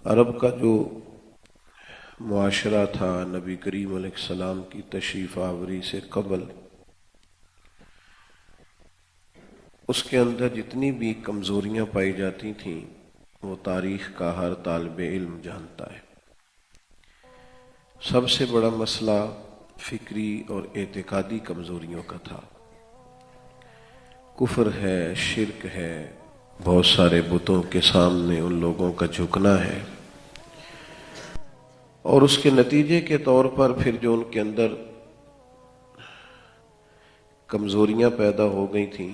عرب کا جو معاشرہ تھا نبی کریم علیہ السلام کی تشریف آوری سے قبل، اس کے اندر جتنی بھی کمزوریاں پائی جاتی تھیں وہ تاریخ کا ہر طالب علم جانتا ہے۔ سب سے بڑا مسئلہ فکری اور اعتقادی کمزوریوں کا تھا۔ کفر ہے، شرک ہے، بہت سارے بتوں کے سامنے ان لوگوں کا جھکنا ہے، اور اس کے نتیجے کے طور پر پھر جو ان کے اندر کمزوریاں پیدا ہو گئی تھیں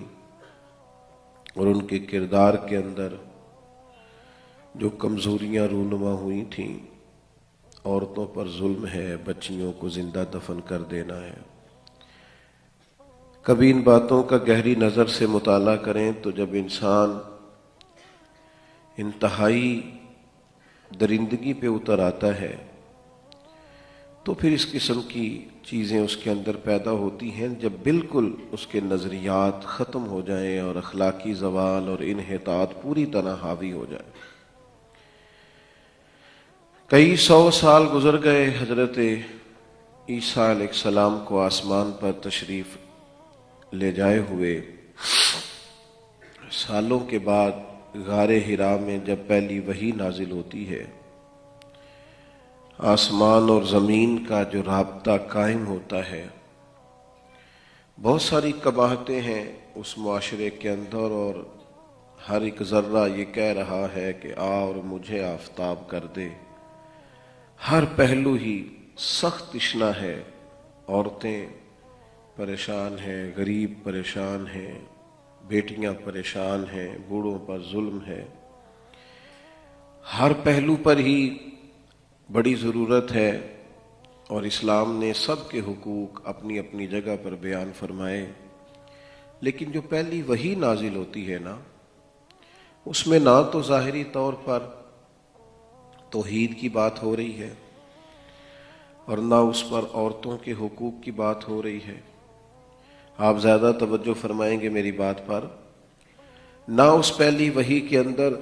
اور ان کے کردار کے اندر جو کمزوریاں رونما ہوئی تھیں، عورتوں پر ظلم ہے، بچیوں کو زندہ دفن کر دینا ہے۔ کبھی ان باتوں کا گہری نظر سے مطالعہ کریں تو جب انسان انتہائی درندگی پہ اتر آتا ہے تو پھر اس قسم کی چیزیں اس کے اندر پیدا ہوتی ہیں، جب بالکل اس کے نظریات ختم ہو جائیں اور اخلاقی زوال اور انحطاط پوری طرح حاوی ہو جائے۔ کئی سو سال گزر گئے حضرت عیسیٰ علیہ السلام کو آسمان پر تشریف لے جائے ہوئے۔ سالوں کے بعد غار حرا میں جب پہلی وحی نازل ہوتی ہے، آسمان اور زمین کا جو رابطہ قائم ہوتا ہے، بہت ساری قباحتیں ہیں اس معاشرے کے اندر، اور ہر ایک ذرہ یہ کہہ رہا ہے کہ آ اور مجھے آفتاب کر دے۔ ہر پہلو ہی سخت تشنا ہے، عورتیں پریشان ہیں، غریب پریشان ہیں، بیٹیاں پریشان ہیں، بوڑھوں پر ظلم ہے۔ ہر پہلو پر ہی بڑی ضرورت ہے، اور اسلام نے سب کے حقوق اپنی اپنی جگہ پر بیان فرمائے۔ لیکن جو پہلی وحی نازل ہوتی ہے نا، اس میں نہ تو ظاہری طور پر توحید کی بات ہو رہی ہے اور نہ اس پر عورتوں کے حقوق کی بات ہو رہی ہے۔ آپ زیادہ توجہ فرمائیں گے میری بات پر، نہ اس پہلی وحی کے اندر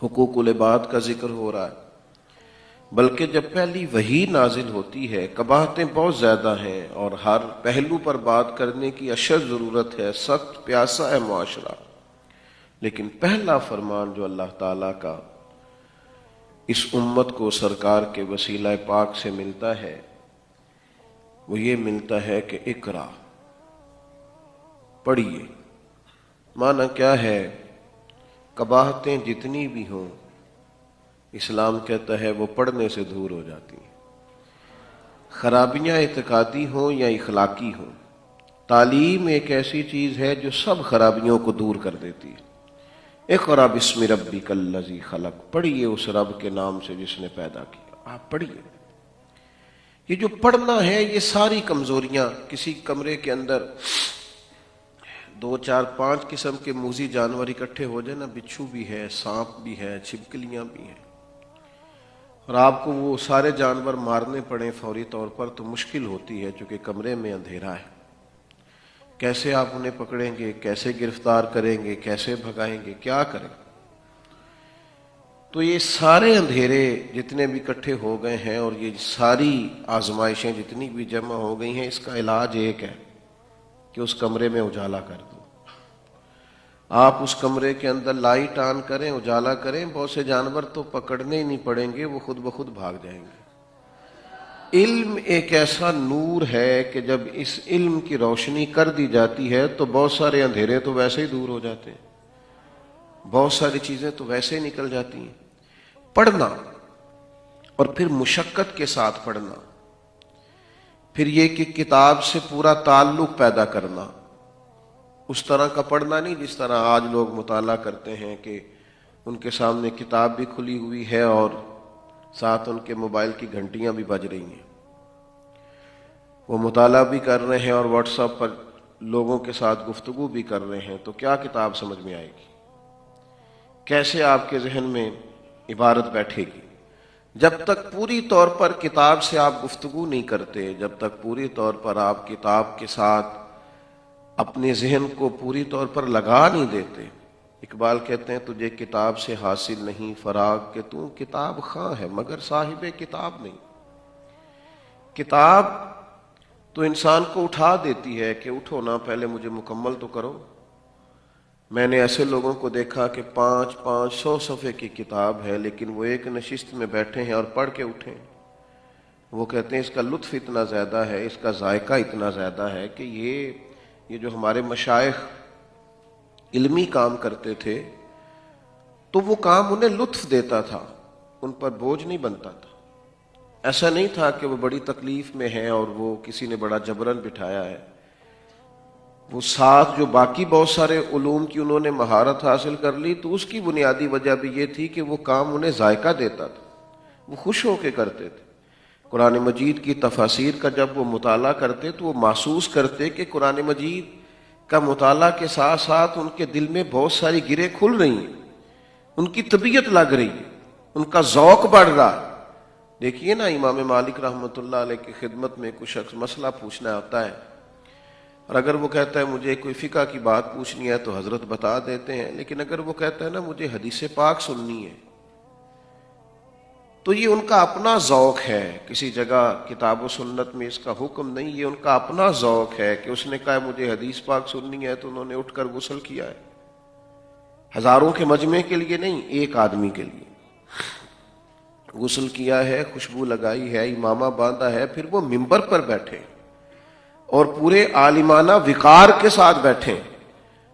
حقوق العباد کا ذکر ہو رہا ہے، بلکہ جب پہلی وحی نازل ہوتی ہے قباحتیں بہت زیادہ ہیں اور ہر پہلو پر بات کرنے کی اشد ضرورت ہے، سخت پیاسا ہے معاشرہ۔ لیکن پہلا فرمان جو اللہ تعالیٰ کا اس امت کو سرکار کے وسیلہ پاک سے ملتا ہے وہ یہ ملتا ہے کہ اقرا، پڑھیے۔ معنی کیا ہے؟ قباحتیں جتنی بھی ہوں، اسلام کہتا ہے وہ پڑھنے سے دور ہو جاتی ہیں۔ خرابیاں اعتقادی ہوں یا اخلاقی ہوں، تعلیم ایک ایسی چیز ہے جو سب خرابیوں کو دور کر دیتی ہے۔ اقرا بسم ربک الذی خلق، پڑھیے اس رب کے نام سے جس نے پیدا کیا۔ آپ پڑھیے۔ یہ جو پڑھنا ہے، یہ ساری کمزوریاں، کسی کمرے کے اندر 2 4 5 قسم کے موذی جانور اکٹھے ہو جائے نا، بچھو بھی ہے، سانپ بھی ہے، چھپکلیاں بھی ہیں، اور آپ کو وہ سارے جانور مارنے پڑیں فوری طور پر تو مشکل ہوتی ہے، چونکہ کمرے میں اندھیرا ہے۔ کیسے آپ انہیں پکڑیں گے، کیسے گرفتار کریں گے، کیسے بھگائیں گے، کیا کریں؟ تو یہ سارے اندھیرے جتنے بھی اکٹھے ہو گئے ہیں اور یہ ساری آزمائشیں جتنی بھی جمع ہو گئی ہیں، اس کا علاج ایک ہے کہ اس کمرے میں اجالا کر دو۔ آپ اس کمرے کے اندر لائٹ آن کریں، اجالا کریں، بہت سے جانور تو پکڑنے ہی نہیں پڑیں گے، وہ خود بخود بھاگ جائیں گے۔ علم ایک ایسا نور ہے کہ جب اس علم کی روشنی کر دی جاتی ہے تو بہت سارے اندھیرے تو ویسے ہی دور ہو جاتے ہیں، بہت ساری چیزیں تو ویسے ہی نکل جاتی ہیں۔ پڑھنا، اور پھر مشقت کے ساتھ پڑھنا، پھر یہ کہ کتاب سے پورا تعلق پیدا کرنا، اس طرح کا پڑھنا نہیں جس طرح آج لوگ مطالعہ کرتے ہیں کہ ان کے سامنے کتاب بھی کھلی ہوئی ہے اور ساتھ ان کے موبائل کی گھنٹیاں بھی بج رہی ہیں، وہ مطالعہ بھی کر رہے ہیں اور واٹس ایپ پر لوگوں کے ساتھ گفتگو بھی کر رہے ہیں، تو کیا کتاب سمجھ میں آئے گی؟ کیسے آپ کے ذہن میں عبارت بیٹھے گی؟ جب تک پوری طور پر کتاب سے آپ گفتگو نہیں کرتے، جب تک پوری طور پر آپ کتاب کے ساتھ اپنے ذہن کو پوری طور پر لگا نہیں دیتے، اقبال کہتے ہیں تجھے کتاب سے حاصل نہیں فراغ کہ تو کتاب خواں ہے مگر صاحب کتاب نہیں۔ کتاب تو انسان کو اٹھا دیتی ہے کہ اٹھو نا، پہلے مجھے مکمل تو کرو۔ میں نے ایسے لوگوں کو دیکھا کہ 500 صفحے کی کتاب ہے لیکن وہ ایک نشست میں بیٹھے ہیں اور پڑھ کے اٹھے۔ وہ کہتے ہیں اس کا لطف اتنا زیادہ ہے، اس کا ذائقہ اتنا زیادہ ہے کہ یہ جو ہمارے مشائخ علمی کام کرتے تھے تو وہ کام انہیں لطف دیتا تھا، ان پر بوجھ نہیں بنتا تھا۔ ایسا نہیں تھا کہ وہ بڑی تکلیف میں ہیں اور وہ کسی نے بڑا جبرن بٹھایا ہے۔ وہ ساتھ جو باقی بہت سارے علوم کی انہوں نے مہارت حاصل کر لی تو اس کی بنیادی وجہ بھی یہ تھی کہ وہ کام انہیں ذائقہ دیتا تھا، وہ خوش ہو کے کرتے تھے۔ قرآن مجید کی تفاسیر کا جب وہ مطالعہ کرتے تو وہ محسوس کرتے کہ قرآن مجید کا مطالعہ کے ساتھ ساتھ ان کے دل میں بہت ساری گریں کھل رہی ہیں، ان کی طبیعت لگ رہی ہے، ان کا ذوق بڑھ رہا ہے۔ دیکھیے نا، امام مالک رحمۃ اللہ علیہ کی خدمت میں کوئی شخص مسئلہ پوچھنا آتا ہے اور اگر وہ کہتا ہے مجھے کوئی فقہ کی بات پوچھنی ہے تو حضرت بتا دیتے ہیں، لیکن اگر وہ کہتا ہے نا مجھے حدیث پاک سننی ہے تو یہ ان کا اپنا ذوق ہے۔ کسی جگہ کتاب و سنت میں اس کا حکم نہیں، یہ ان کا اپنا ذوق ہے کہ اس نے کہا مجھے حدیث پاک سننی ہے تو انہوں نے اٹھ کر غسل کیا ہے۔ ہزاروں کے مجمع کے لیے نہیں، ایک آدمی کے لیے غسل کیا ہے، خوشبو لگائی ہے، امامہ باندھا ہے، پھر وہ منبر پر بیٹھے اور پورے عالمانہ وقار کے ساتھ بیٹھے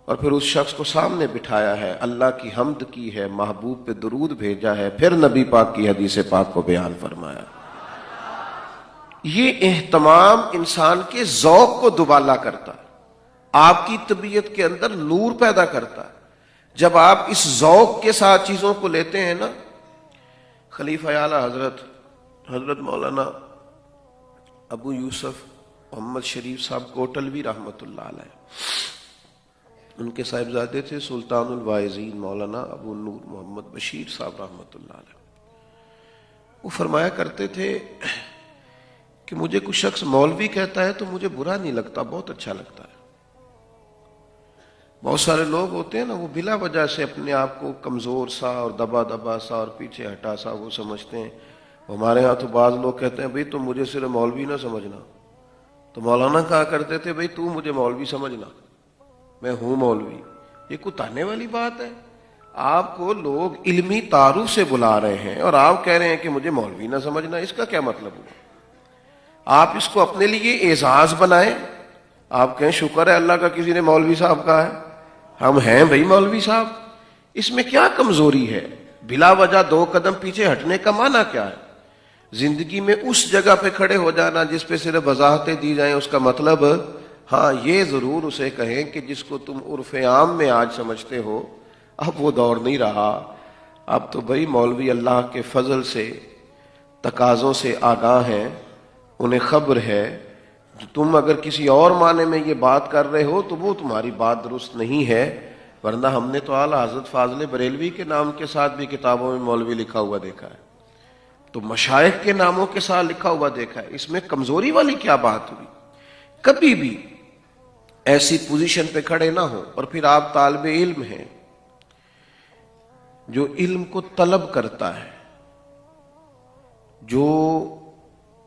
اور پھر اس شخص کو سامنے بٹھایا ہے، اللہ کی حمد کی ہے، محبوب پہ درود بھیجا ہے، پھر نبی پاک کی حدیث پاک کو بیان فرمایا۔ یہ اہتمام انسان کے ذوق کو دوبالا کرتا ہے، آپ کی طبیعت کے اندر نور پیدا کرتا ہے۔ جب آپ اس ذوق کے ساتھ چیزوں کو لیتے ہیں نا، خلیفہ اعلیٰ حضرت مولانا ابو یوسف محمد شریف صاحب کوٹلوی رحمۃ اللہ علیہ، ان کے صاحبزادے تھے سلطان الواعظین مولانا ابو نور محمد بشیر صاحب رحمۃ اللہ علیہ۔ وہ فرمایا کرتے تھے کہ مجھے کوئی شخص مولوی کہتا ہے تو مجھے برا نہیں لگتا، بہت اچھا لگتا ہے۔ بہت سارے لوگ ہوتے ہیں نا، وہ بلا وجہ سے اپنے آپ کو کمزور سا اور دبا سا اور پیچھے ہٹا سا وہ سمجھتے ہیں۔ ہمارے ہاں تو بعض لوگ کہتے ہیں بھئی تم مجھے صرف مولوی نہ سمجھنا، تو مولانا کہا کرتے تھے بھئی تو مجھے مولوی سمجھنا، میں ہوں مولوی۔ یہ کوئی تانے والی بات ہے؟ آپ کو لوگ علمی تعارف سے بلا رہے ہیں اور آپ کہہ رہے ہیں کہ مجھے مولوی نہ سمجھنا، اس کا کیا مطلب ہوا؟ آپ اس کو اپنے لیے اعزاز بنائیں، آپ کہیں شکر ہے اللہ کا کسی نے مولوی صاحب کہا ہے، ہم ہیں بھئی مولوی صاحب۔ اس میں کیا کمزوری ہے؟ بلا وجہ 2 قدم پیچھے ہٹنے کا معنی کیا ہے؟ زندگی میں اس جگہ پہ کھڑے ہو جانا جس پہ صرف وضاحتیں دی جائیں، اس کا مطلب ہاں یہ ضرور اسے کہیں کہ جس کو تم عرف عام میں آج سمجھتے ہو اب وہ دور نہیں رہا، اب تو بھئی مولوی اللہ کے فضل سے تقاضوں سے آگاہ ہیں، انہیں خبر ہے۔ تم اگر کسی اور معنی میں یہ بات کر رہے ہو تو وہ تمہاری بات درست نہیں ہے، ورنہ ہم نے تو اعلیٰ حضرت فاضل بریلوی کے نام کے ساتھ بھی کتابوں میں مولوی لکھا ہوا دیکھا ہے، تو مشائخ کے ناموں کے ساتھ لکھا ہوا دیکھا ہے۔ اس میں کمزوری والی کیا بات ہوئی؟ کبھی بھی ایسی پوزیشن پہ کھڑے نہ ہو۔ اور پھر آپ طالب علم ہیں جو علم کو طلب کرتا ہے، جو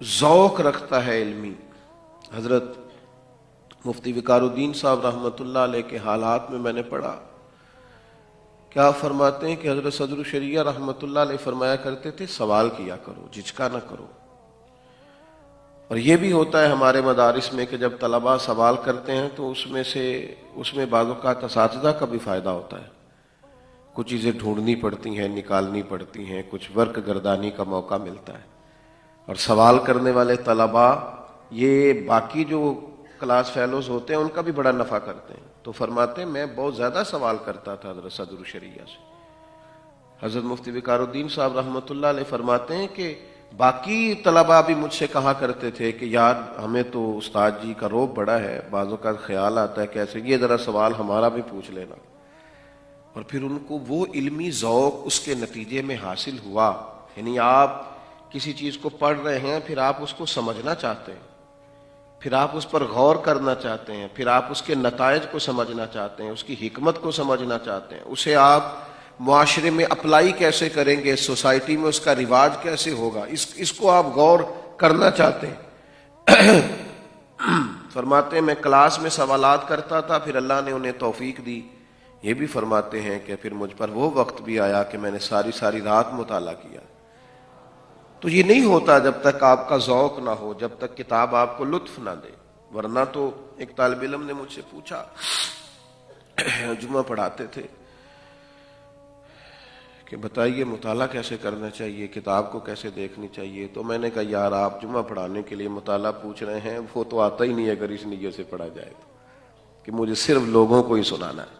ذوق رکھتا ہے علمی۔ حضرت مفتی وقار الدین صاحب رحمۃ اللہ علیہ کے حالات میں میں نے پڑھا، کیا فرماتے ہیں کہ حضرت صدر الشریعہ رحمۃ اللہ علیہ فرمایا کرتے تھے سوال کیا کرو، جھجکا نہ کرو۔ اور یہ بھی ہوتا ہے ہمارے مدارس میں کہ جب طلباء سوال کرتے ہیں تو اس میں بعض اوقات اساتذہ کا بھی فائدہ ہوتا ہے، کچھ چیزیں ڈھونڈنی پڑتی ہیں، نکالنی پڑتی ہیں، کچھ ورک گردانی کا موقع ملتا ہے، اور سوال کرنے والے طلباء یہ باقی جو کلاس فیلوز ہوتے ہیں ان کا بھی بڑا نفع کرتے ہیں۔ تو فرماتے ہیں میں بہت زیادہ سوال کرتا تھا حضرت صدر الشریعہ سے۔ حضرت مفتی وقار الدین صاحب رحمۃ اللہ علیہ فرماتے ہیں کہ باقی طلباء بھی مجھ سے کہا کرتے تھے کہ یار ہمیں تو استاد جی کا روب بڑا ہے، بعضوں کا خیال آتا ہے کیسے یہ ذرا سوال ہمارا بھی پوچھ لینا، اور پھر ان کو وہ علمی ذوق اس کے نتیجے میں حاصل ہوا۔ یعنی آپ کسی چیز کو پڑھ رہے ہیں، پھر آپ اس کو سمجھنا چاہتے ہیں، پھر آپ اس پر غور کرنا چاہتے ہیں، پھر آپ اس کے نتائج کو سمجھنا چاہتے ہیں، اس کی حکمت کو سمجھنا چاہتے ہیں، اسے آپ معاشرے میں اپلائی کیسے کریں گے، سوسائٹی میں اس کا رواج کیسے ہوگا، اس کو آپ غور کرنا چاہتے ہیں۔ فرماتے ہیں میں کلاس میں سوالات کرتا تھا، پھر اللہ نے انہیں توفیق دی۔ یہ بھی فرماتے ہیں کہ پھر مجھ پر وہ وقت بھی آیا کہ میں نے ساری رات مطالعہ کیا۔ تو یہ نہیں ہوتا جب تک آپ کا ذوق نہ ہو، جب تک کتاب آپ کو لطف نہ دے۔ ورنہ تو ایک طالب علم نے مجھ سے پوچھا، جمعہ پڑھاتے تھے، کہ بتائیے مطالعہ کیسے کرنا چاہیے، کتاب کو کیسے دیکھنی چاہیے۔ تو میں نے کہا یار آپ جمعہ پڑھانے کے لیے مطالعہ پوچھ رہے ہیں، وہ تو آتا ہی نہیں اگر اس نیت سے پڑھا جائے تو، کہ مجھے صرف لوگوں کو ہی سنانا ہے،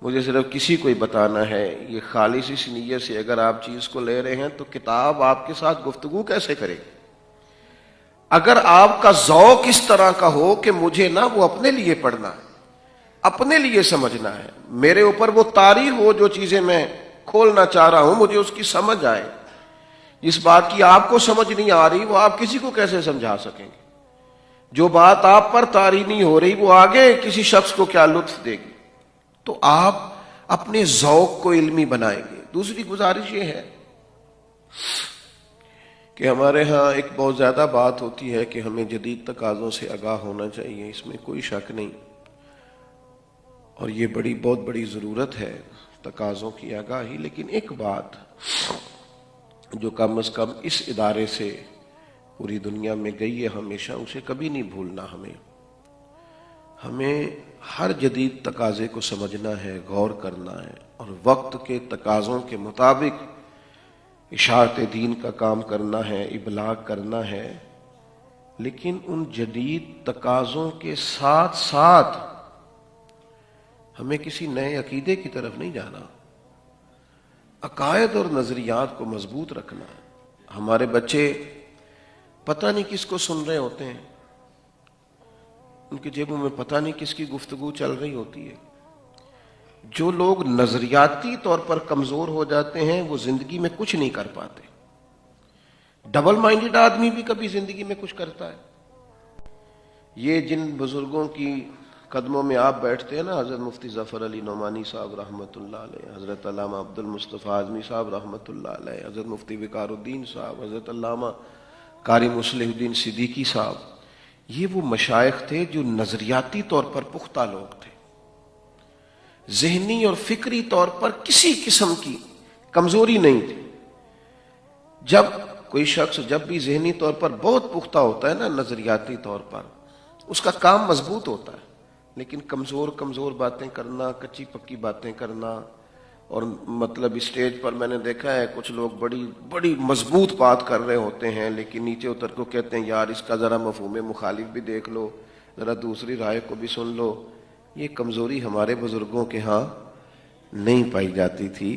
مجھے صرف کسی کو ہی بتانا ہے۔ یہ خالص اس نیت سے اگر آپ چیز کو لے رہے ہیں تو کتاب آپ کے ساتھ گفتگو کیسے کرے گی؟ اگر آپ کا ذوق اس طرح کا ہو کہ مجھے نہ وہ اپنے لیے پڑھنا ہے، اپنے لیے سمجھنا ہے، میرے اوپر وہ طاری ہو، جو چیزیں میں کھولنا چاہ رہا ہوں مجھے اس کی سمجھ آئے، جس بات کی آپ کو سمجھ نہیں آ رہی وہ آپ کسی کو کیسے سمجھا سکیں گے؟ جو بات آپ پر طاری نہیں ہو رہی وہ آگے کسی شخص کو کیا لطف دے گی؟ تو آپ اپنے ذوق کو علمی بنائیں گے۔ دوسری گزارش یہ ہے کہ ہمارے ہاں ایک بہت زیادہ بات ہوتی ہے کہ ہمیں جدید تقاضوں سے آگاہ ہونا چاہیے، اس میں کوئی شک نہیں، اور یہ بہت بڑی ضرورت ہے تقاضوں کی آگاہی۔ لیکن ایک بات جو کم از کم اس ادارے سے پوری دنیا میں گئی ہے ہمیشہ، اسے کبھی نہیں بھولنا۔ ہمیں ہر جدید تقاضے کو سمجھنا ہے، غور کرنا ہے، اور وقت کے تقاضوں کے مطابق اشاعت دین کا کام کرنا ہے، ابلاغ کرنا ہے، لیکن ان جدید تقاضوں کے ساتھ ساتھ ہمیں کسی نئے عقیدے کی طرف نہیں جانا، عقائد اور نظریات کو مضبوط رکھنا ہے۔ ہمارے بچے پتہ نہیں کس کو سن رہے ہوتے ہیں، ان کے جیبوں میں پتہ نہیں کس کی گفتگو چل رہی ہوتی ہے۔ جو لوگ نظریاتی طور پر کمزور ہو جاتے ہیں وہ زندگی میں کچھ نہیں کر پاتے۔ ڈبل مائنڈڈ آدمی بھی کبھی زندگی میں کچھ کرتا ہے۔ یہ جن بزرگوں کی قدموں میں آپ بیٹھتے ہیں نا، حضرت مفتی ظفر علی نعمانی صاحب رحمۃ اللہ علیہ، حضرت علامہ عبد المصطفیٰ اعظمی صاحب رحمۃ اللہ علیہ، حضرت مفتی وقار الدین صاحب، حضرت علامہ قاری مصلح الدین صدیقی صاحب، یہ وہ مشائخ تھے جو نظریاتی طور پر پختہ لوگ تھے، ذہنی اور فکری طور پر کسی قسم کی کمزوری نہیں تھی۔ جب کوئی شخص جب بھی ذہنی طور پر بہت پختہ ہوتا ہے نا، نظریاتی طور پر، اس کا کام مضبوط ہوتا ہے، لیکن کمزور باتیں کرنا، کچی پکی باتیں کرنا، اور مطلب اسٹیج پر میں نے دیکھا ہے کچھ لوگ بڑی مضبوط بات کر رہے ہوتے ہیں، لیکن نیچے اتر کو کہتے ہیں یار اس کا ذرا مفہوم مخالف بھی دیکھ لو، ذرا دوسری رائے کو بھی سن لو۔ یہ کمزوری ہمارے بزرگوں کے ہاں نہیں پائی جاتی تھی۔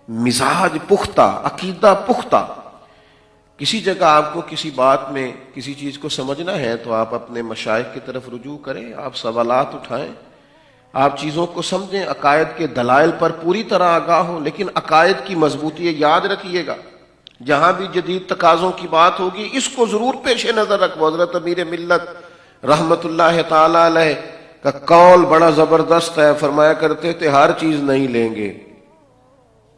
مزاج پختہ، عقیدہ پختہ۔ کسی جگہ آپ کو کسی بات میں کسی چیز کو سمجھنا ہے تو آپ اپنے مشائخ کی طرف رجوع کریں، آپ سوالات اٹھائیں، آپ چیزوں کو سمجھیں، عقائد کے دلائل پر پوری طرح آگاہ ہوں، لیکن عقائد کی مضبوطی یاد رکھیے گا۔ جہاں بھی جدید تقاضوں کی بات ہوگی اس کو ضرور پیش نظر رکھو۔ حضرت امیر ملت رحمت اللہ تعالی علیہ کا قول بڑا زبردست ہے، فرمایا کرتے تھے ہر چیز نہیں لیں گے،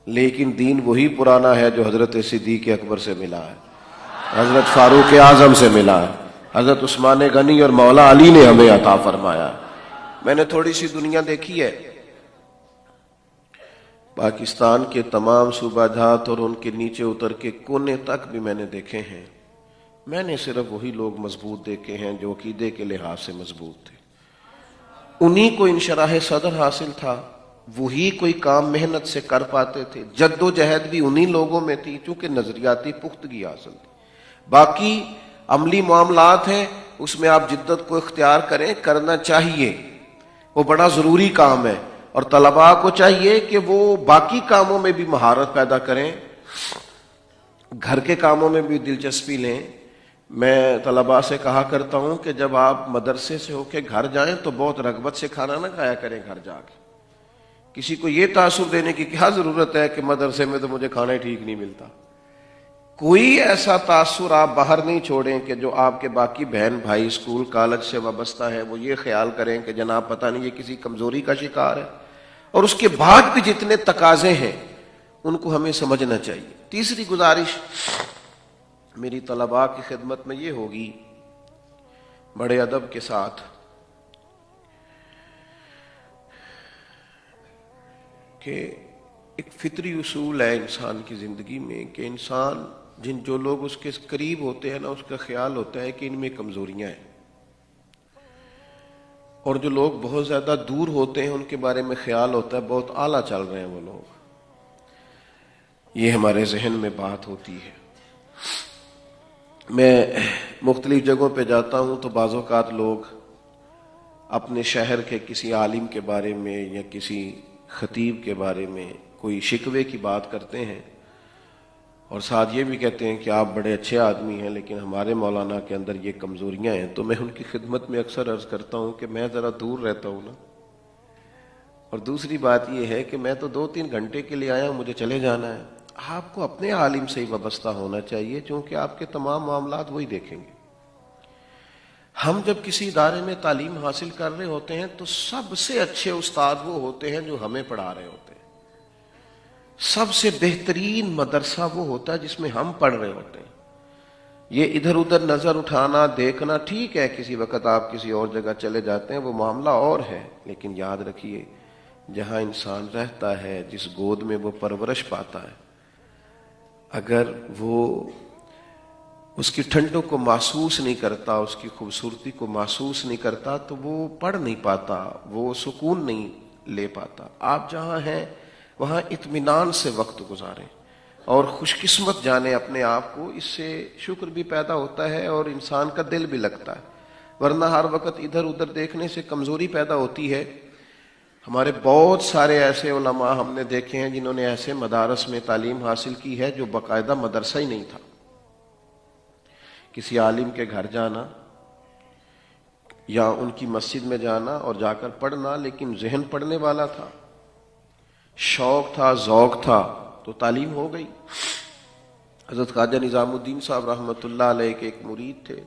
لیکن دین وہی پرانا ہے جو حضرت صدیق اکبر سے ملا ہے، حضرت فاروق اعظم سے ملا ہے، حضرت عثمان غنی اور مولا علی نے ہمیں عطا فرمایا۔ میں نے تھوڑی سی دنیا دیکھی ہے، پاکستان کے تمام صوبہ جات اور ان کے نیچے اتر کے کونے تک بھی میں نے دیکھے ہیں۔ میں نے صرف وہی لوگ مضبوط دیکھے ہیں جو عقیدے کے لحاظ سے مضبوط تھے، انہی کو انشراح صدر حاصل تھا، وہی کوئی کام محنت سے کر پاتے تھے، جد و جہد بھی انہی لوگوں میں تھی چونکہ نظریاتی پختگی حاصل تھی۔ باقی عملی معاملات ہیں، اس میں آپ جدت کو اختیار کریں، کرنا چاہیے، وہ بڑا ضروری کام ہے، اور طلباء کو چاہیے کہ وہ باقی کاموں میں بھی مہارت پیدا کریں، گھر کے کاموں میں بھی دلچسپی لیں۔ میں طلباء سے کہا کرتا ہوں کہ جب آپ مدرسے سے ہو کے گھر جائیں تو بہت رغبت سے کھانا نہ کھایا کریں گھر جا کے۔ کسی کو یہ تاثر دینے کی کیا ضرورت ہے کہ مدرسے میں تو مجھے کھانا ہی ٹھیک نہیں ملتا، کوئی ایسا تاثر آپ باہر نہیں چھوڑیں کہ جو آپ کے باقی بہن بھائی اسکول کالج سے وابستہ ہے وہ یہ خیال کریں کہ جناب پتہ نہیں یہ کسی کمزوری کا شکار ہے، اور اس کے بعد بھی جتنے تقاضے ہیں ان کو ہمیں سمجھنا چاہیے۔ تیسری گزارش میری طلباء کی خدمت میں یہ ہوگی، بڑے ادب کے ساتھ، کہ ایک فطری اصول ہے انسان کی زندگی میں کہ انسان جو لوگ اس کے قریب ہوتے ہیں نا، اس کا خیال ہوتا ہے کہ ان میں کمزوریاں ہیں، اور جو لوگ بہت زیادہ دور ہوتے ہیں ان کے بارے میں خیال ہوتا ہے بہت اعلیٰ چل رہے ہیں وہ لوگ۔ یہ ہمارے ذہن میں بات ہوتی ہے۔ میں مختلف جگہوں پہ جاتا ہوں تو بعض اوقات لوگ اپنے شہر کے کسی عالم کے بارے میں یا کسی خطیب کے بارے میں کوئی شکوے کی بات کرتے ہیں، اور ساتھ یہ بھی کہتے ہیں کہ آپ بڑے اچھے آدمی ہیں لیکن ہمارے مولانا کے اندر یہ کمزوریاں ہیں۔ تو میں ان کی خدمت میں اکثر عرض کرتا ہوں کہ میں ذرا دور رہتا ہوں نا، اور دوسری بات یہ ہے کہ میں تو 2-3 گھنٹے کے لیے آیا ہوں، مجھے چلے جانا ہے۔ آپ کو اپنے عالم سے ہی وابستہ ہونا چاہیے، چونکہ آپ کے تمام معاملات وہی دیکھیں گے۔ ہم جب کسی ادارے میں تعلیم حاصل کر رہے ہوتے ہیں تو سب سے اچھے استاد وہ ہوتے ہیں جو ہمیں پڑھا رہے ہوتے ہیں، سب سے بہترین مدرسہ وہ ہوتا ہے جس میں ہم پڑھ رہے ہوتے ہیں۔ یہ ادھر ادھر نظر اٹھانا دیکھنا ٹھیک ہے، کسی وقت آپ کسی اور جگہ چلے جاتے ہیں وہ معاملہ اور ہے، لیکن یاد رکھیے جہاں انسان رہتا ہے، جس گود میں وہ پرورش پاتا ہے، اگر وہ اس کی ٹھنڈوں کو محسوس نہیں کرتا، اس کی خوبصورتی کو محسوس نہیں کرتا، تو وہ پڑھ نہیں پاتا، وہ سکون نہیں لے پاتا۔ آپ جہاں ہیں وہاں اطمینان سے وقت گزاریں اور خوش قسمت جانیں اپنے آپ کو، اس سے شکر بھی پیدا ہوتا ہے اور انسان کا دل بھی لگتا ہے، ورنہ ہر وقت ادھر ادھر دیکھنے سے کمزوری پیدا ہوتی ہے۔ ہمارے بہت سارے ایسے علماء ہم نے دیکھے ہیں جنہوں نے ایسے مدارس میں تعلیم حاصل کی ہے جو باقاعدہ مدرسہ ہی نہیں تھا۔ کسی عالم کے گھر جانا یا ان کی مسجد میں جانا اور جا کر پڑھنا، لیکن ذہن پڑھنے والا تھا، شوق تھا، ذوق تھا، تو تعلیم ہو گئی۔ حضرت خواجہ نظام الدین صاحب رحمۃ اللہ علیہ کے ایک مرید تھے،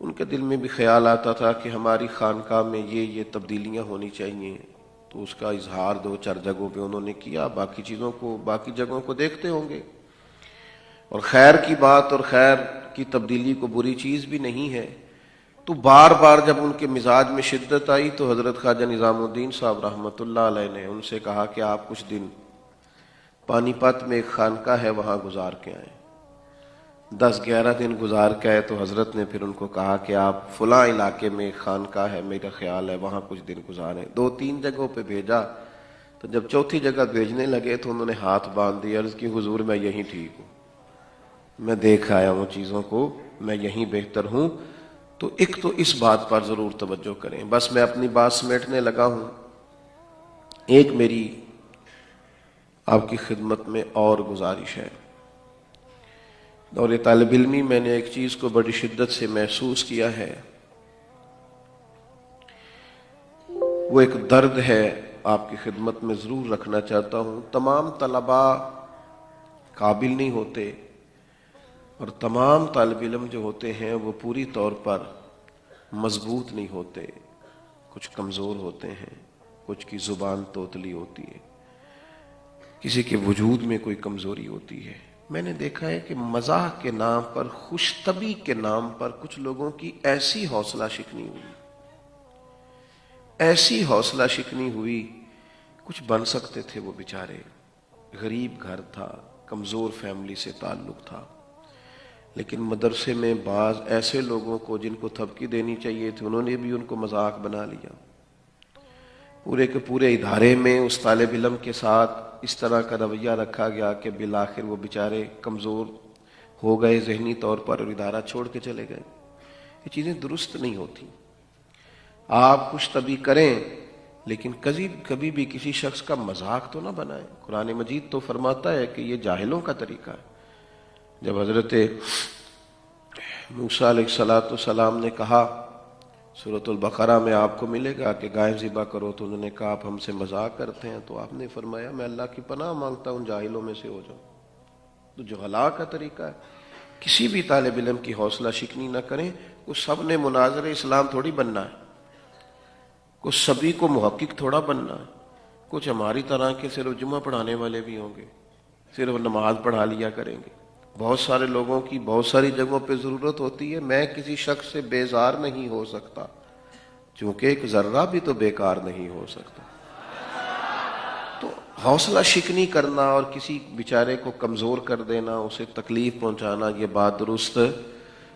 ان کے دل میں بھی خیال آتا تھا کہ ہماری خانقاہ میں یہ تبدیلیاں ہونی چاہیے، تو اس کا اظہار 2-4 جگہوں پہ انہوں نے کیا، باقی جگہوں کو دیکھتے ہوں گے۔ اور خیر کی بات اور خیر کی تبدیلی کو بری چیز بھی نہیں ہے، تو بار بار جب ان کے مزاج میں شدت آئی تو حضرت خواجہ نظام الدین صاحب رحمۃ اللہ علیہ نے ان سے کہا کہ آپ کچھ دن پانی پت میں ایک خانقاہ ہے وہاں گزار کے آئیں۔ 10-11 دن گزار کے آئے تو حضرت نے پھر ان کو کہا کہ آپ فلاں علاقے میں ایک خانقاہ ہے، میرا خیال ہے وہاں کچھ دن گزاریں۔ 2-3 جگہوں پہ بھیجا، تو جب چوتھی جگہ بھیجنے لگے تو انہوں نے ہاتھ باندھ دیا، عرض کی حضور میں یہیں ٹھیک ہوں، میں دیکھ آیا ہوں چیزوں کو، میں یہیں بہتر ہوں۔ تو ایک تو اس بات پر ضرور توجہ کریں۔ بس میں اپنی بات سمیٹنے لگا ہوں۔ ایک میری آپ کی خدمت میں اور گزارش ہے۔ دور طالب علمی میں نے ایک چیز کو بڑی شدت سے محسوس کیا ہے، وہ ایک درد ہے، آپ کی خدمت میں ضرور رکھنا چاہتا ہوں۔ تمام طلباء قابل نہیں ہوتے، اور تمام طالب علم جو ہوتے ہیں وہ پوری طور پر مضبوط نہیں ہوتے، کچھ کمزور ہوتے ہیں، کچھ کی زبان توتلی ہوتی ہے، کسی کے وجود میں کوئی کمزوری ہوتی ہے۔ میں نے دیکھا ہے کہ مزاح کے نام پر، خوش طبعی کے نام پر کچھ لوگوں کی ایسی حوصلہ شکنی ہوئی، کچھ بن سکتے تھے وہ بیچارے، غریب گھر تھا، کمزور فیملی سے تعلق تھا، لیکن مدرسے میں بعض ایسے لوگوں کو جن کو تھپکی دینی چاہیے تھی انہوں نے بھی ان کو مذاق بنا لیا۔ پورے کے پورے ادارے میں اس طالب علم کے ساتھ اس طرح کا رویہ رکھا گیا کہ بالآخر وہ بیچارے کمزور ہو گئے ذہنی طور پر اور ادارہ چھوڑ کے چلے گئے۔ یہ چیزیں درست نہیں ہوتی۔ آپ خوش طبعی کریں لیکن کبھی بھی کسی شخص کا مذاق تو نہ بنائیں۔ قرآن مجید تو فرماتا ہے کہ یہ جاہلوں کا طریقہ ہے۔ جب حضرت موسیٰ علیہ السلام نے کہا سورۃ البقرہ میں آپ کو ملے گا کہ گائے ذبح کرو، تو انہوں نے کہا آپ ہم سے مذاق کرتے ہیں، تو آپ نے فرمایا میں اللہ کی پناہ مانگتا ہوں جاہلوں میں سے ہو جاؤں۔ تو جو ہلاک کا طریقہ ہے. کسی بھی طالب علم کی حوصلہ شکنی نہ کریں. کچھ سب نے مناظر اسلام تھوڑی بننا ہے, کچھ سبھی کو محقق تھوڑا بننا ہے. کچھ ہماری طرح کے صرف جمعہ پڑھانے والے بھی ہوں گے, صرف نماز پڑھا لیا کریں گے. بہت سارے لوگوں کی بہت ساری جگہوں پہ ضرورت ہوتی ہے. میں کسی شخص سے بیزار نہیں ہو سکتا, چونکہ ایک ذرہ بھی تو بیکار نہیں ہو سکتا. تو حوصلہ شکنی کرنا اور کسی بیچارے کو کمزور کر دینا, اسے تکلیف پہنچانا, یہ بات درست.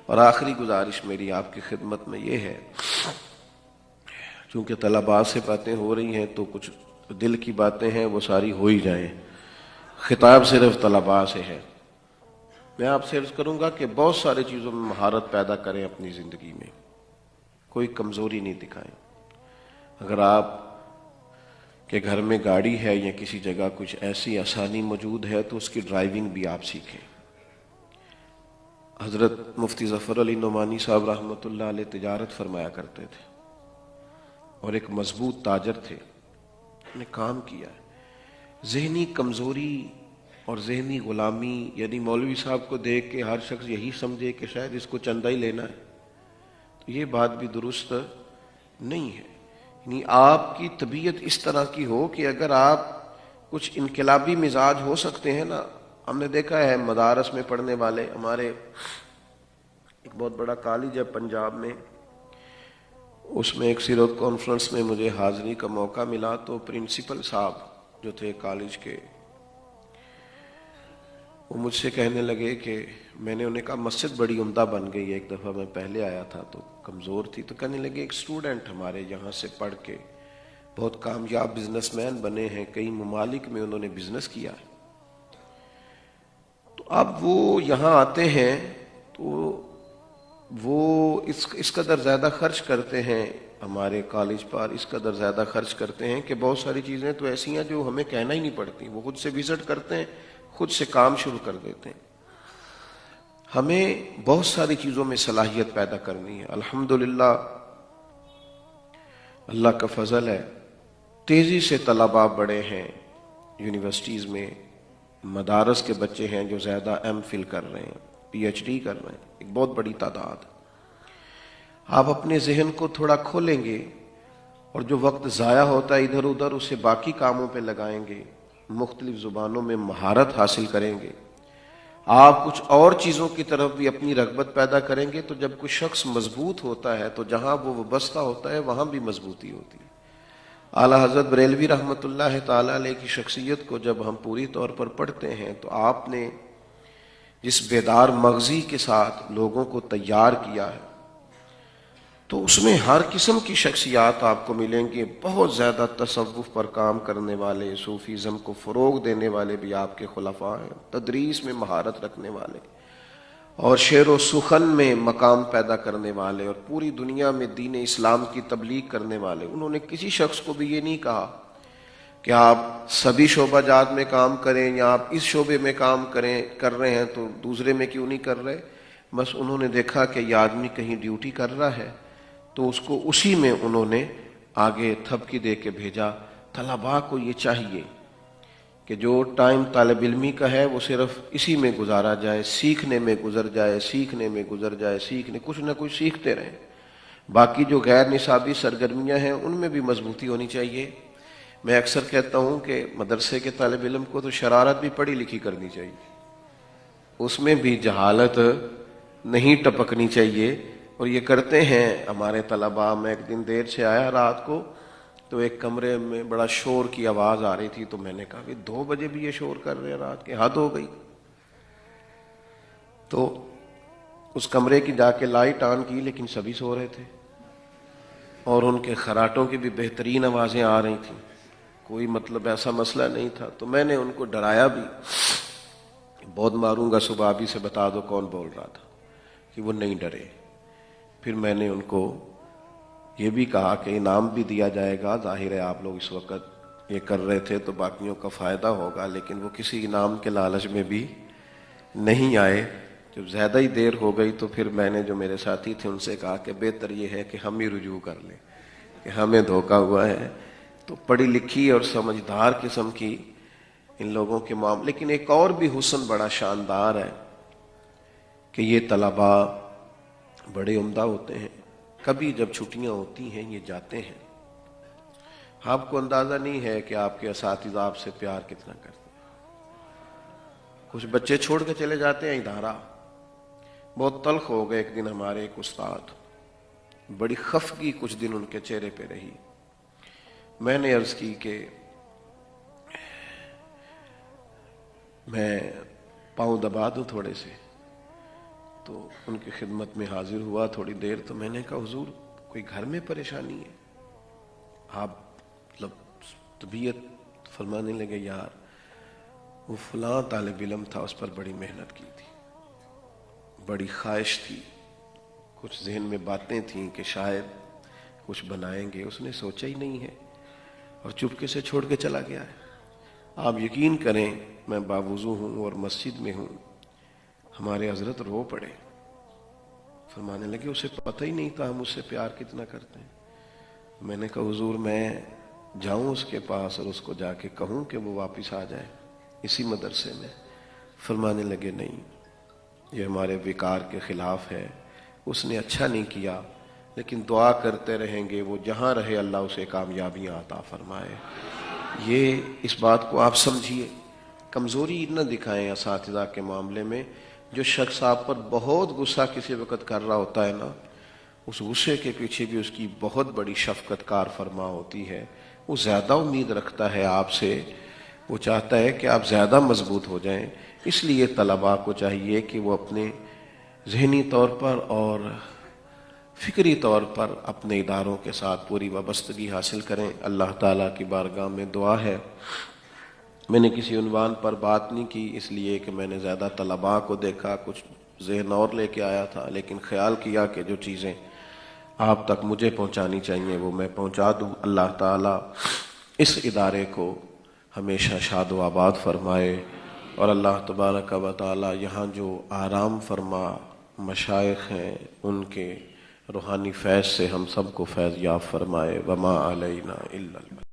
اور آخری گزارش میری آپ کی خدمت میں یہ ہے, چونکہ طلباء سے باتیں ہو رہی ہیں تو کچھ دل کی باتیں ہیں وہ ساری ہو ہی جائیں. خطاب صرف طلباء سے ہے. میں آپ سے عرض کروں گا کہ بہت ساری چیزوں میں مہارت پیدا کریں اپنی زندگی میں, کوئی کمزوری نہیں دکھائیں. اگر آپ کے گھر میں گاڑی ہے یا کسی جگہ کچھ ایسی آسانی موجود ہے تو اس کی ڈرائیونگ بھی آپ سیکھیں. حضرت مفتی ظفر علی نعمانی صاحب رحمۃ اللہ علیہ تجارت فرمایا کرتے تھے اور ایک مضبوط تاجر تھے. انہوں نے کام کیا ہے. ذہنی کمزوری اور ذہنی غلامی, یعنی مولوی صاحب کو دیکھ کے ہر شخص یہی سمجھے کہ شاید اس کو چندہ ہی لینا ہے, تو یہ بات بھی درست نہیں ہے. یعنی آپ کی طبیعت اس طرح کی ہو کہ اگر آپ کچھ انقلابی مزاج ہو سکتے ہیں نا. ہم نے دیکھا ہے مدارس میں پڑھنے والے, ہمارے ایک بہت بڑا کالج ہے پنجاب میں, اس میں ایک سیرت کانفرنس میں مجھے حاضری کا موقع ملا. تو پرنسپل صاحب جو تھے کالج کے, وہ مجھ سے کہنے لگے کہ میں نے انہیں کہا مسجد بڑی عمدہ بن گئی ہے, ایک دفعہ میں پہلے آیا تھا تو کمزور تھی. تو کہنے لگے ایک اسٹوڈنٹ ہمارے یہاں سے پڑھ کے بہت کامیاب بزنس مین بنے ہیں, کئی ممالک میں انہوں نے بزنس کیا ہے. تو اب وہ یہاں آتے ہیں تو وہ اس قدر زیادہ خرچ کرتے ہیں ہمارے کالج پر, اس قدر زیادہ خرچ کرتے ہیں کہ بہت ساری چیزیں تو ایسی ہیں جو ہمیں کہنا ہی نہیں پڑتی. وہ خود سے وزٹ کرتے ہیں, خود سے کام شروع کر دیتے ہیں. ہمیں بہت ساری چیزوں میں صلاحیت پیدا کرنی ہے. الحمدللہ اللہ کا فضل ہے, تیزی سے طلباء بڑے ہیں یونیورسٹیز میں. مدارس کے بچے ہیں جو زیادہ ایم فل کر رہے ہیں, پی ایچ ڈی کر رہے ہیں, ایک بہت بڑی تعداد. آپ اپنے ذہن کو تھوڑا کھولیں گے اور جو وقت ضائع ہوتا ہے ادھر ادھر اسے باقی کاموں پہ لگائیں گے, مختلف زبانوں میں مہارت حاصل کریں گے, آپ کچھ اور چیزوں کی طرف بھی اپنی رغبت پیدا کریں گے. تو جب کوئی شخص مضبوط ہوتا ہے تو جہاں وہ وابستہ ہوتا ہے وہاں بھی مضبوطی ہوتی ہے. اعلیٰ حضرت بریلوی رحمۃ اللہ تعالی علیہ کی شخصیت کو جب ہم پوری طور پر پڑھتے ہیں تو آپ نے جس بیدار مغزی کے ساتھ لوگوں کو تیار کیا ہے تو اس میں ہر قسم کی شخصیات آپ کو ملیں گے. بہت زیادہ تصوف پر کام کرنے والے, صوفیزم کو فروغ دینے والے بھی آپ کے خلفاء ہیں, تدریس میں مہارت رکھنے والے اور شعر و سخن میں مقام پیدا کرنے والے اور پوری دنیا میں دین اسلام کی تبلیغ کرنے والے. انہوں نے کسی شخص کو بھی یہ نہیں کہا کہ آپ سبھی شعبہ جات میں کام کریں یا آپ اس شعبے میں کام کر رہے ہیں تو دوسرے میں کیوں نہیں کر رہے. بس انہوں نے دیکھا کہ یہ آدمی کہیں ڈیوٹی کر رہا ہے تو اس کو اسی میں انہوں نے آگے تھپکی دے کے بھیجا. طلباء کو یہ چاہیے کہ جو ٹائم طالب علمی کا ہے وہ صرف اسی میں گزارا جائے, سیکھنے میں گزر جائے, سیکھنے میں گزر جائے, کچھ نہ کچھ سیکھتے رہیں. باقی جو غیر نصابی سرگرمیاں ہیں ان میں بھی مضبوطی ہونی چاہیے. میں اکثر کہتا ہوں کہ مدرسے کے طالب علم کو تو شرارت بھی پڑھی لکھی کرنی چاہیے, اس میں بھی جہالت نہیں ٹپکنی چاہیے. اور یہ کرتے ہیں ہمارے طلباء. میں ایک دن دیر سے آیا رات کو تو ایک کمرے میں بڑا شور کی آواز آ رہی تھی, تو میں نے کہا کہ 2 بجے بھی یہ شور کر رہے ہیں رات کے, حد ہو گئی. تو اس کمرے کی جا کے لائٹ آن کی لیکن سبھی سو رہے تھے اور ان کے خراٹوں کی بھی بہترین آوازیں آ رہی تھیں, کوئی مطلب ایسا مسئلہ نہیں تھا. تو میں نے ان کو ڈرایا بھی, بہت ماروں گا صبح ابھی سے بتا دو کون بول رہا تھا, کہ وہ نہیں ڈرے. پھر میں نے ان کو یہ بھی کہا کہ انعام بھی دیا جائے گا, ظاہر ہے آپ لوگ اس وقت یہ کر رہے تھے تو باقیوں کا فائدہ ہوگا, لیکن وہ کسی انعام کے لالچ میں بھی نہیں آئے. جب زیادہ ہی دیر ہو گئی تو پھر میں نے جو میرے ساتھی تھے ان سے کہا کہ بہتر یہ ہے کہ ہم ہی رجوع کر لیں کہ ہمیں دھوکہ ہوا ہے. تو پڑھی لکھی اور سمجھدار قسم کی ان لوگوں کے معاملے. لیکن ایک اور بھی حسن بڑا شاندار ہے کہ یہ طلباء بڑے عمدہ ہوتے ہیں. کبھی جب چھٹیاں ہوتی ہیں یہ جاتے ہیں. آپ کو اندازہ نہیں ہے کہ آپ کے اساتذہ آپ سے پیار کتنا کرتے ہیں. کچھ بچے چھوڑ کے چلے جاتے ہیں ادارہ. بہت تلخ ہو گئے. ایک دن ہمارے ایک استاد، بڑی خفگی کچھ دن ان کے چہرے پہ رہی. میں نے عرض کی کہ میں پاؤں دبا دوں تھوڑے سے. تو ان کی خدمت میں حاضر ہوا تھوڑی دیر. تو میں نے کہا حضور کوئی گھر میں پریشانی ہے؟ آپ مطلب طبیعت. فرمانے لگے یار وہ فلاں طالب علم تھا، اس پر بڑی محنت کی تھی، بڑی خواہش تھی، کچھ ذہن میں باتیں تھیں کہ شاید کچھ بنائیں گے، اس نے سوچا ہی نہیں ہے اور چپکے سے چھوڑ کے چلا گیا ہے. آپ یقین کریں میں باوضو ہوں اور مسجد میں ہوں. ہمارے حضرت رو پڑے. فرمانے لگے اسے پتہ ہی نہیں تھا ہم اس سے پیار کتنا کرتے ہیں. میں نے کہا حضور میں جاؤں اس کے پاس اور اس کو جا کے کہوں کہ وہ واپس آ جائے اسی مدرسے میں؟ فرمانے لگے نہیں، یہ ہمارے وقار کے خلاف ہے، اس نے اچھا نہیں کیا، لیکن دعا کرتے رہیں گے وہ جہاں رہے اللہ اسے کامیابیاں عطا فرمائے. یہ اس بات کو آپ سمجھیے. کمزوری نہ دکھائیں اساتذہ کے معاملے میں. جو شخص آپ پر بہت غصہ کسی وقت کر رہا ہوتا ہے نا، اس غصے کے پیچھے بھی اس کی بہت بڑی شفقت کار فرما ہوتی ہے. وہ زیادہ امید رکھتا ہے آپ سے، وہ چاہتا ہے کہ آپ زیادہ مضبوط ہو جائیں. اس لیے طلباء کو چاہیے کہ وہ اپنے ذہنی طور پر اور فکری طور پر اپنے اداروں کے ساتھ پوری وابستگی حاصل کریں. اللہ تعالیٰ کی بارگاہ میں دعا ہے. میں نے کسی عنوان پر بات نہیں کی اس لیے کہ میں نے زیادہ طلباء کو دیکھا، کچھ ذہن اور لے کے آیا تھا، لیکن خیال کیا کہ جو چیزیں آپ تک مجھے پہنچانی چاہیے وہ میں پہنچا دوں. اللہ تعالیٰ اس ادارے کو ہمیشہ شاد و آباد فرمائے، اور اللہ تبارک و تعالیٰ یہاں جو آرام فرما مشائخ ہیں ان کے روحانی فیض سے ہم سب کو فیض یاب فرمائے. وما علینا الا البلاغ.